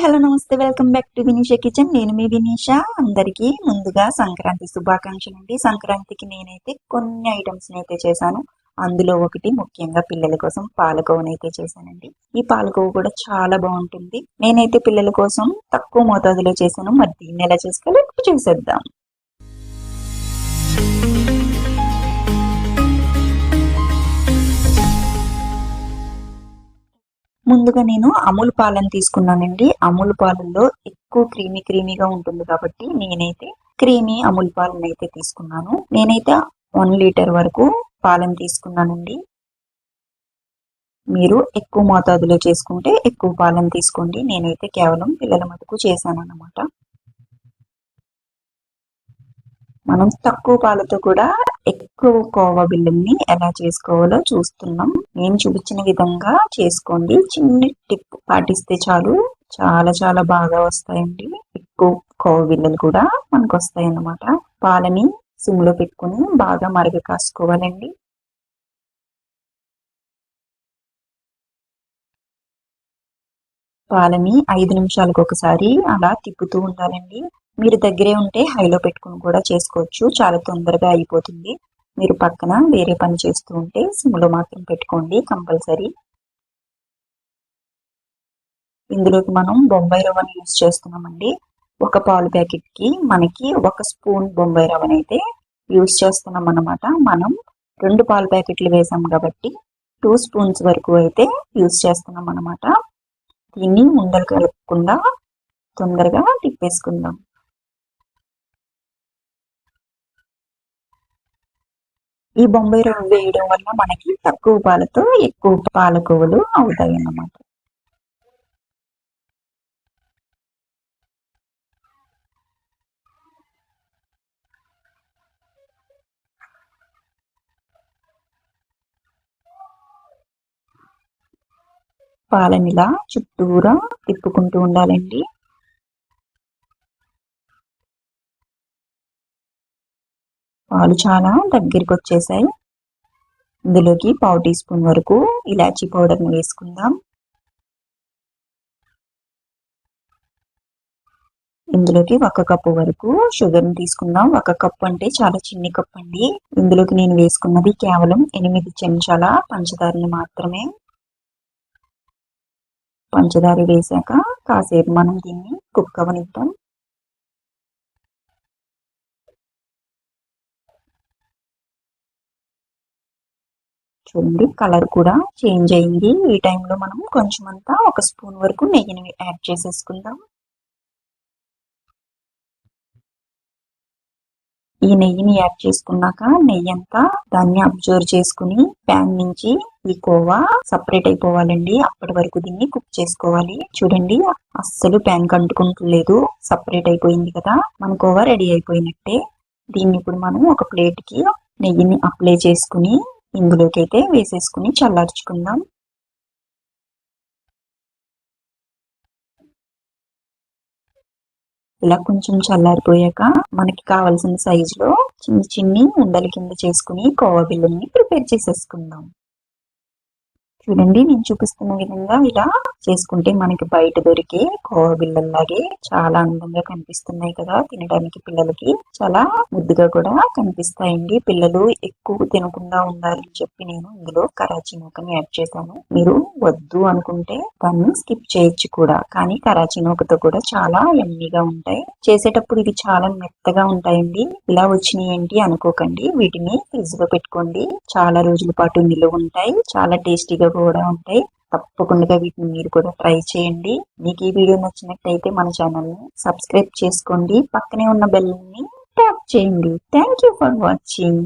Hello నమస్తే, welcome back to Vinisha kitchen. నేను మీ వినీషా. అందరికీ ముందుగా సంక్రాంతి శుభాకాంక్షలు అండి. సంక్రాంతికి నేనైతే కొన్ని ఐటమ్స్ అయితే చేశాను. అందులో ఒకటి ముఖ్యంగా పిల్లల కోసం పాలకోవనైతే చేశానండి. ఈ పాలకోవ కూడా చాలా బాగుంటుంది. నేనైతే పిల్లల కోసం తక్కువ మోతాదులో చేశాను. మరి దీన్ని ఎలా చేసుకోవాలో ఇప్పుడు చూసేద్దాం. ముందుగా నేను అమూల్ పాలను తీసుకున్నానండి. అమూల్ పాలల్లో ఎక్కువ క్రీమీగా ఉంటుంది కాబట్టి నేనైతే క్రీమీ అమూల్ పాలను అయితే తీసుకున్నాను. నేనైతే 1 లీటర్ వరకు పాలను తీసుకున్నానండి. మీరు ఎక్కువ మోతాదులో చేసుకుంటే ఎక్కువ పాలను తీసుకోండి. నేనైతే కేవలం పిల్లల మటుకు చేశాను అన్నమాట. మనం తక్కువ పాలతో కూడా ఎక్కువ కోవా బిళ్ళల్ని ఎలా చేసుకోవాలో చూస్తున్నాం. నేను చూపించిన విధంగా చేసుకోండి. చిన్న టిప్ పాటిస్తే చాలు, చాలా చాలా బాగా వస్తాయండి. ఎక్కువ కోవా బిళ్ళలు కూడా మనకు వస్తాయి అన్నమాట. పాలని సిమ్లో పెట్టుకుని బాగా మరగ కాసుకోవాలండి. పాలని 5 నిమిషాలకు ఒకసారి అలా తిప్పుతూ ఉండాలండి. మీరు దగ్గరే ఉంటే హైలో పెట్టుకుని కూడా చేసుకోవచ్చు. చాలా తొందరగా అయిపోతుంది. మీరు పక్కన వేరే పని చేస్తూ ఉంటే సిమ్లో మాత్రం పెట్టుకోండి కంపల్సరీ. ఇందులోకి మనం బొంబాయి రవ్వని యూజ్ చేస్తున్నామండి. ఒక పాలు ప్యాకెట్కి మనకి 1 స్పూన్ బొంబాయి రవ్వని అయితే యూజ్ చేస్తున్నాం అన్నమాట. మనం 2 పాలు ప్యాకెట్లు వేసాం కాబట్టి 2 స్పూన్స్ వరకు అయితే యూజ్ చేస్తున్నాం అన్నమాట. దీన్ని ఉండలు కలపకుండా తొందరగా తిప్పేసుకుందాం. ఈ బొంబాయి రవ్వ వేయడం వల్ల మనకి తక్కువ పాలతో ఎక్కువ పాలకోవలు అవుతాయి అన్నమాట. పాలనిలా చుట్టూరా తిప్పుకుంటూ ఉండాలండి. పాలు చాలా దగ్గరికి వచ్చేసాయి. ఇందులోకి 1/2 టీ స్పూన్ వరకు ఇలాచీ పౌడర్ని వేసుకుందాం. ఇందులోకి 1 కప్పు వరకు షుగర్ని తీసుకుందాం. 1 కప్పు అంటే చాలా చిన్ని కప్పు అండి. ఇందులోకి నేను వేసుకున్నది కేవలం 8 చెంచాల పంచదారని మాత్రమే. పంచదార వేసాక కాసేపు మనం దీన్ని కుక్ అవనిద్దాం. చూడండి, కలర్ కూడా చేంజ్ అయింది. ఈ టైంలో మనం కొంచెం అంతా 1 స్పూన్ వరకు నెయ్యిని యాడ్ చేసేసుకుందాం. ఈ నెయ్యిని యాడ్ చేసుకున్నాక నెయ్యి అంతా దాన్ని అబ్జర్వ్ చేసుకుని ప్యాన్ నుంచి ఈ కోవా సపరేట్ అయిపోవాలండి. అప్పటి వరకు దీన్ని కుక్ చేసుకోవాలి. చూడండి, అస్సలు ప్యాన్ కంటుకుంటలేదు. సపరేట్ అయిపోయింది కదా, మన కోవా రెడీ అయిపోయినట్టే. దీన్ని ఇప్పుడు మనం ఒక ప్లేట్కి నెయ్యిని అప్లై చేసుకుని ఇందులోకి అయితే వేసేసుకుని చల్లార్చుకుందాం. ఇలా కొంచెం చల్లారిపోయాక మనకి కావాల్సిన సైజులో చిన్ని ఉండల కింద చేసుకుని కోవా బిళ్ళని ప్రిపేర్ చేసేసుకుందాం. చూడండి, నేను చూపిస్తున్న విధంగా ఇలా చేసుకుంటే మనకి బయట దొరికే కోవా బిళ్ళల్లాగే చాలా అందంగా కనిపిస్తున్నాయి కదా. తినడానికి పిల్లలకి చాలా ముద్దుగా కూడా కనిపిస్తాయండి. పిల్లలు ఎక్కువ తినకుండా ఉండాలని చెప్పి నేను ఇందులో కరాచీ నూకని యాడ్ చేశాను. మీరు వద్దు అనుకుంటే దాన్ని స్కిప్ చేయొచ్చు కూడా, కానీ కరాచీ నూకతో కూడా చాలా యమ్మీగా ఉంటాయి. చేసేటప్పుడు ఇవి చాలా మెత్తగా ఉంటాయండి. ఇలా వచ్చినాయి ఏంటి అనుకోకండి. వీటిని ఫ్రిడ్జ్ లో పెట్టుకోండి, చాలా రోజుల పాటు నిలువ ఉంటాయి. చాలా టేస్టీగా కూడా ఉంటాయి. తప్పకుండా వీటిని మీరు కూడా ట్రై చేయండి. మీకు ఈ వీడియో నచ్చినట్టయితే మన ఛానల్ ని సబ్స్క్రైబ్ చేసుకోండి. పక్కనే ఉన్న బెల్ ని ట్యాప్ చేయండి. Thank you for watching.